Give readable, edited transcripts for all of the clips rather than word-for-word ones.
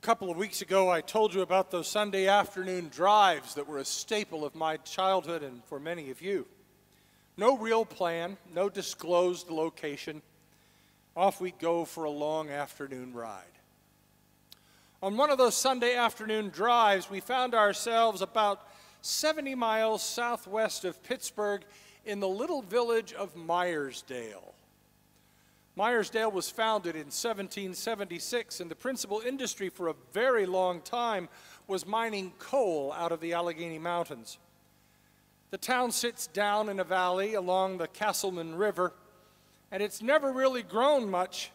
couple of weeks ago, I told you about those Sunday afternoon drives that were a staple of my childhood and for many of you. No real plan, no disclosed location. Off we'd go for a long afternoon ride. On one of those Sunday afternoon drives, we found ourselves about 70 miles southwest of Pittsburgh in the little village of Myersdale. Myersdale was founded in 1776, and the principal industry for a very long time was mining coal out of the Allegheny Mountains. The town sits down in a valley along the Castleman River, and it's never really grown much.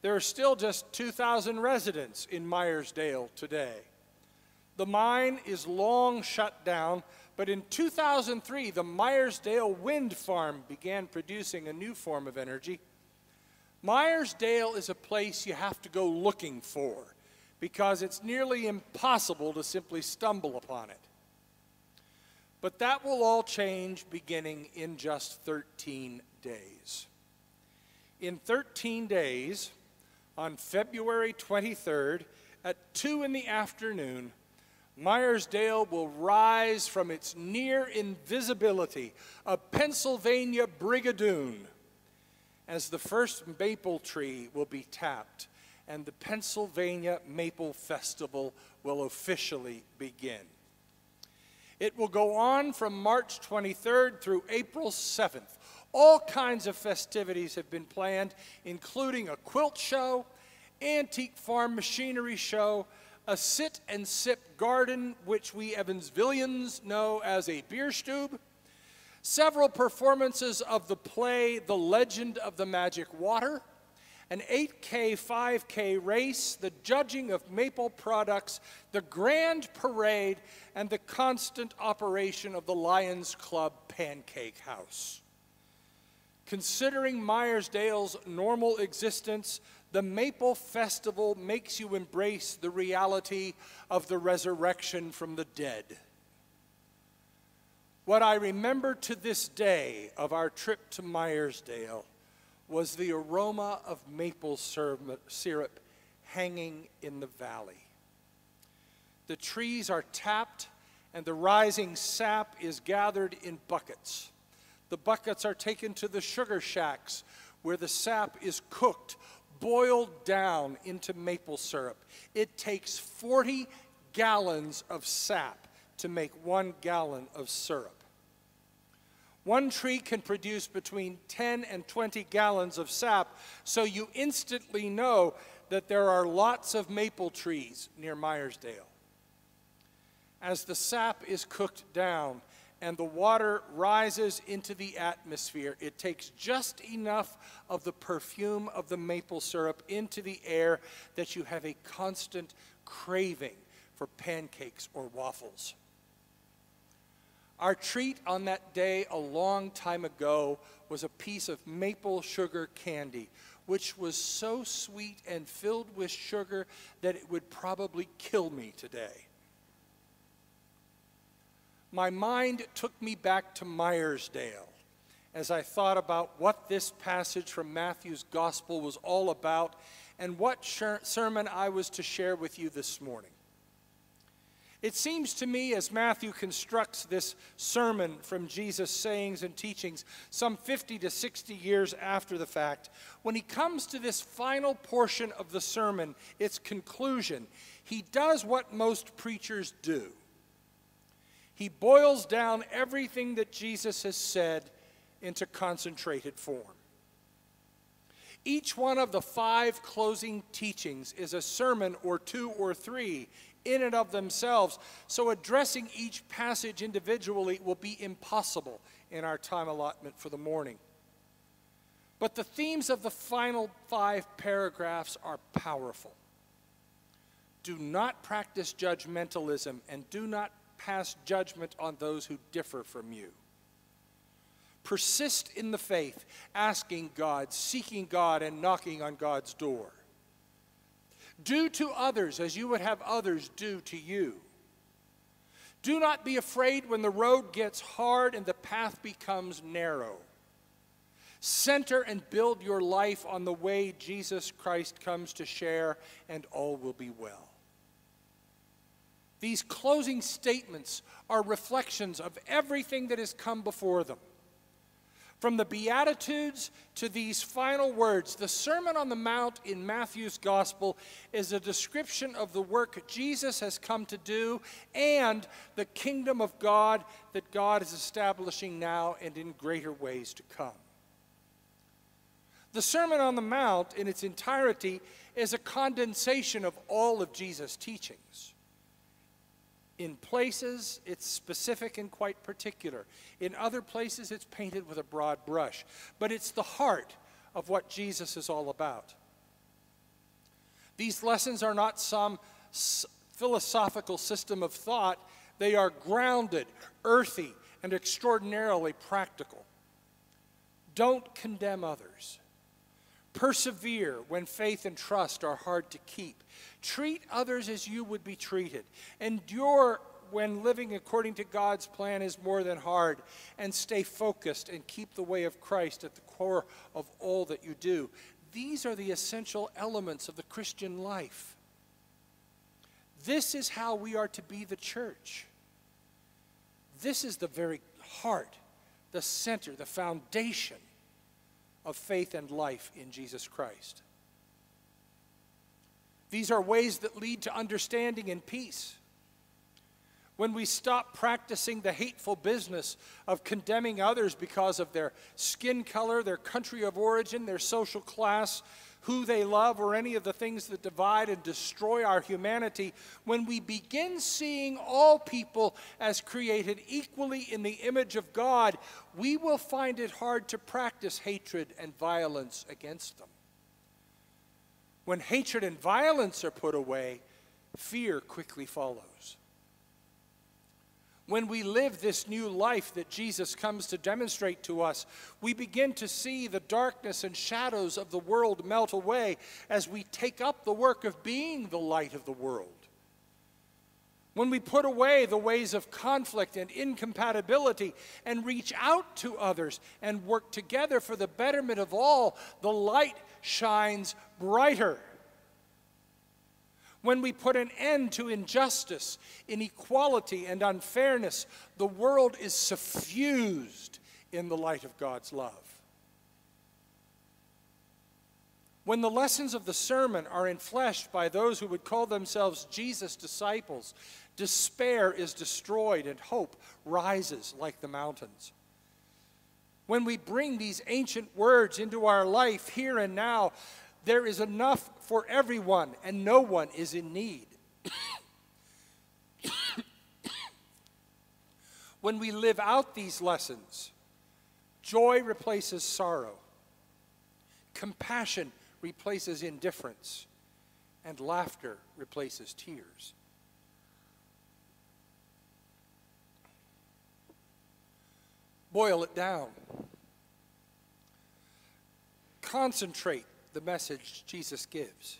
There are still just 2,000 residents in Myersdale today. The mine is long shut down, but in 2003, the Myersdale Wind Farm began producing a new form of energy. Myersdale is a place you have to go looking for because it's nearly impossible to simply stumble upon it. But that will all change beginning in just 13 days. In 13 days, on February 23rd at 2 in the afternoon, Myersdale will rise from its near invisibility of Pennsylvania Brigadoon as the first maple tree will be tapped and the Pennsylvania Maple Festival will officially begin. It will go on from March 23rd through April 7th. All kinds of festivities have been planned, including a quilt show, antique farm machinery show, a sit and sip garden, which we Evansvillians know as a Bierstube, several performances of the play The Legend of the Magic Water, an 8K, 5K race, the judging of maple products, the grand parade, and the constant operation of the Lions Club Pancake House. Considering Myersdale's normal existence, the Maple Festival makes you embrace the reality of the resurrection from the dead. What I remember to this day of our trip to Myersdale was the aroma of maple syrup hanging in the valley. The trees are tapped and the rising sap is gathered in buckets. The buckets are taken to the sugar shacks where the sap is cooked, boiled down into maple syrup. It takes 40 gallons of sap to make 1 gallon of syrup. One tree can produce between 10 and 20 gallons of sap, so you instantly know that there are lots of maple trees near Myersdale. As the sap is cooked down and the water rises into the atmosphere, it takes just enough of the perfume of the maple syrup into the air that you have a constant craving for pancakes or waffles. Our treat on that day a long time ago was a piece of maple sugar candy, which was so sweet and filled with sugar that it would probably kill me today. My mind took me back to Myersdale as I thought about what this passage from Matthew's Gospel was all about and what sermon I was to share with you this morning. It seems to me, as Matthew constructs this sermon from Jesus' sayings and teachings some 50 to 60 years after the fact, when he comes to this final portion of the sermon, its conclusion, he does what most preachers do. He boils down everything that Jesus has said into concentrated form. Each one of the 5 closing teachings is a sermon or 2 or 3 in and of themselves, so addressing each passage individually will be impossible in our time allotment for the morning. But the themes of the final 5 paragraphs are powerful. Do not practice judgmentalism and do not pass judgment on those who differ from you. Persist in the faith, asking God, seeking God, and knocking on God's door. Do to others as you would have others do to you. Do not be afraid when the road gets hard and the path becomes narrow. Center and build your life on the way Jesus Christ comes to share, and all will be well. These closing statements are reflections of everything that has come before them. From the Beatitudes to these final words, the Sermon on the Mount in Matthew's Gospel is a description of the work Jesus has come to do and the kingdom of God that God is establishing now and in greater ways to come. The Sermon on the Mount in its entirety is a condensation of all of Jesus' teachings. In places, it's specific and quite particular. In other places, it's painted with a broad brush. But it's the heart of what Jesus is all about. These lessons are not some philosophical system of thought. They are grounded, earthy, and extraordinarily practical. Don't condemn others. Persevere when faith and trust are hard to keep. Treat others as you would be treated. Endure when living according to God's plan is more than hard. And stay focused and keep the way of Christ at the core of all that you do. These are the essential elements of the Christian life. This is how we are to be the church. This is the very heart, the center, the foundation of faith and life in Jesus Christ. These are ways that lead to understanding and peace. When we stop practicing the hateful business of condemning others because of their skin color, their country of origin, their social class, who they love, or any of the things that divide and destroy our humanity, when we begin seeing all people as created equally in the image of God, we will find it hard to practice hatred and violence against them. When hatred and violence are put away, fear quickly follows. When we live this new life that Jesus comes to demonstrate to us, we begin to see the darkness and shadows of the world melt away as we take up the work of being the light of the world. When we put away the ways of conflict and incompatibility and reach out to others and work together for the betterment of all, the light shines brighter. When we put an end to injustice, inequality, and unfairness, the world is suffused in the light of God's love. When the lessons of the sermon are enfleshed by those who would call themselves Jesus' disciples, despair is destroyed and hope rises like the mountains. When we bring these ancient words into our life here and now, there is enough for everyone, and no one is in need. When we live out these lessons, joy replaces sorrow, compassion replaces indifference, and laughter replaces tears. Boil it down. Concentrate the message Jesus gives.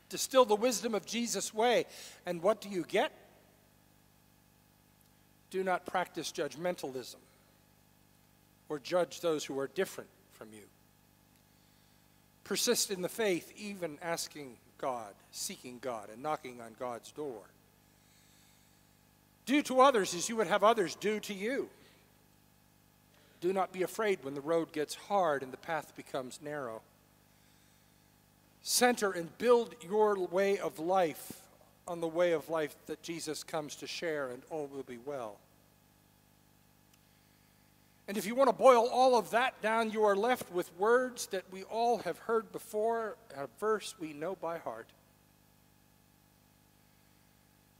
Distill the wisdom of Jesus' way, and what do you get? Do not practice judgmentalism or judge those who are different from you. Persist in the faith, even asking God, seeking God, and knocking on God's door. Do to others as you would have others do to you. Do not be afraid when the road gets hard and the path becomes narrow. Center and build your way of life on the way of life that Jesus comes to share, and all will be well. And if you want to boil all of that down, you are left with words that we all have heard before, a verse we know by heart.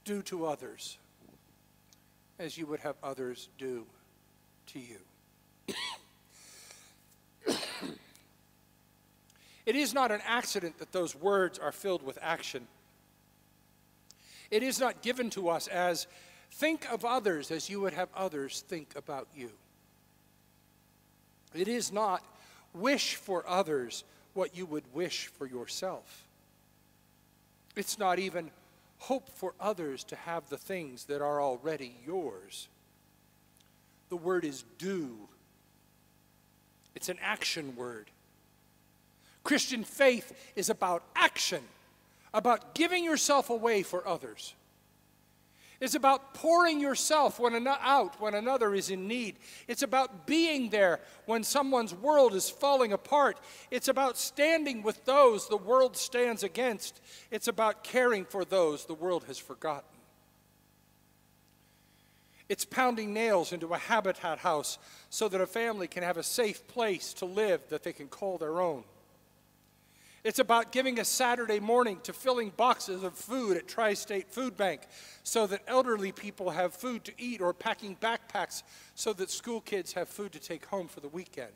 Do to others as you would have others do to you. It is not an accident that those words are filled with action. It is not given to us as, think of others as you would have others think about you. It is not, wish for others what you would wish for yourself. It's not even, hope for others to have the things that are already yours. The word is do. It's an action word. Christian faith is about action, about giving yourself away for others. It's about pouring yourself out when another is in need. It's about being there when someone's world is falling apart. It's about standing with those the world stands against. It's about caring for those the world has forgotten. It's pounding nails into a habitat house so that a family can have a safe place to live that they can call their own. It's about giving a Saturday morning to filling boxes of food at Tri-State Food Bank so that elderly people have food to eat, or packing backpacks so that school kids have food to take home for the weekend.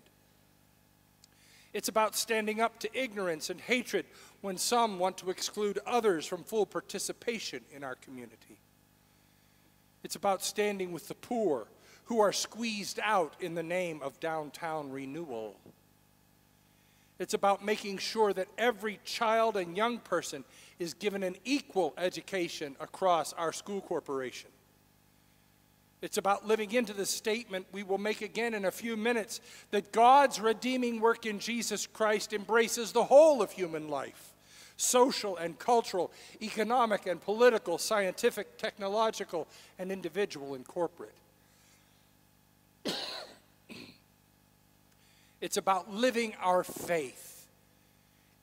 It's about standing up to ignorance and hatred when some want to exclude others from full participation in our community. It's about standing with the poor who are squeezed out in the name of downtown renewal. It's about making sure that every child and young person is given an equal education across our school corporation. It's about living into the statement we will make again in a few minutes, that God's redeeming work in Jesus Christ embraces the whole of human life: social and cultural, economic and political, scientific, technological, and individual and corporate. It's about living our faith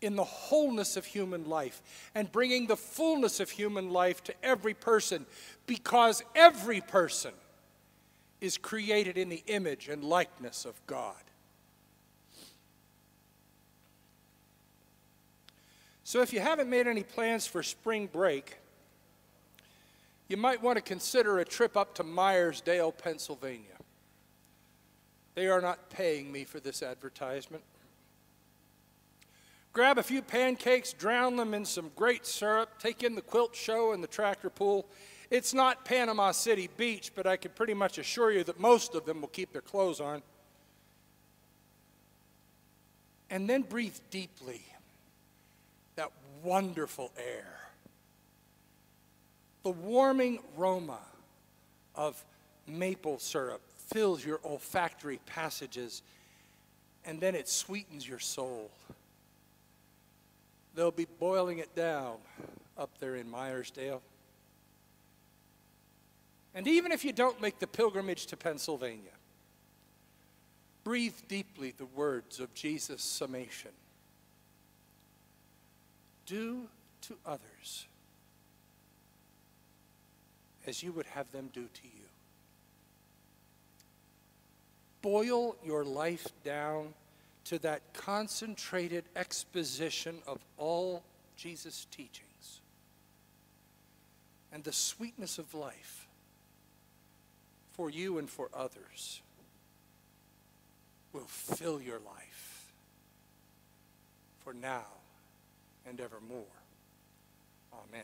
in the wholeness of human life and bringing the fullness of human life to every person, because every person is created in the image and likeness of God. So if you haven't made any plans for spring break, you might want to consider a trip up to Myersdale, Pennsylvania. They are not paying me for this advertisement. Grab a few pancakes, drown them in some great syrup, take in the quilt show and the tractor pool. It's not Panama City Beach, but I can pretty much assure you that most of them will keep their clothes on. And then breathe deeply that wonderful air. The warming aroma of maple syrup fills your olfactory passages, and then it sweetens your soul. They'll be boiling it down up there in Myersdale. And even if you don't make the pilgrimage to Pennsylvania, breathe deeply the words of Jesus' summation. Do to others as you would have them do to you. Boil your life down to that concentrated exposition of all Jesus' teachings, and the sweetness of life for you and for others will fill your life for now and evermore. Amen.